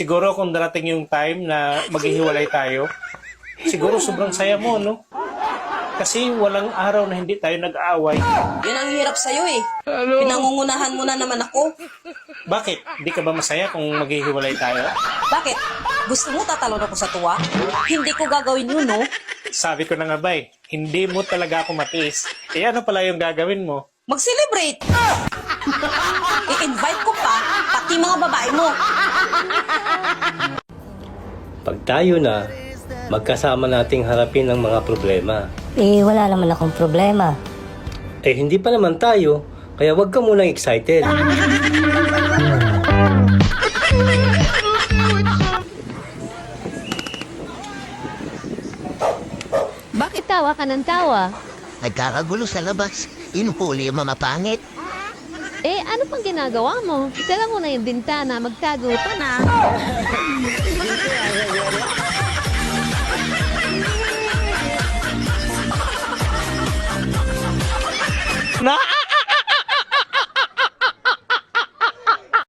Siguro kung darating yung time na maghihiwalay tayo, siguro sobrang saya mo, no? Kasi walang araw na hindi tayo nag-aaway. Yun ang hirap sa'yo eh. Pinangungunahan mo na naman ako. Bakit? Di ka ba masaya kung maghihiwalay tayo? Bakit? Gusto mo tatalon ako sa tuwa? Hindi ko gagawin yun, no? Sabi ko na nga ba hindi mo talaga ako matiis. Eh ano pala yung gagawin mo? Mag-celebrate! I-invite ko pa, pati mga babae mo. Pag tayo na, magkasama nating harapin ang mga problema. Eh, wala naman akong problema. Eh hindi pa naman tayo, kaya wag ka munang excited. Bakit tawa ka ng tawa? Nagkakagulo sa labas. Inuhuli yung mga pangit. Eh, ano pang ginagawa mo? Isara mo na yung bintana, magtago ka na.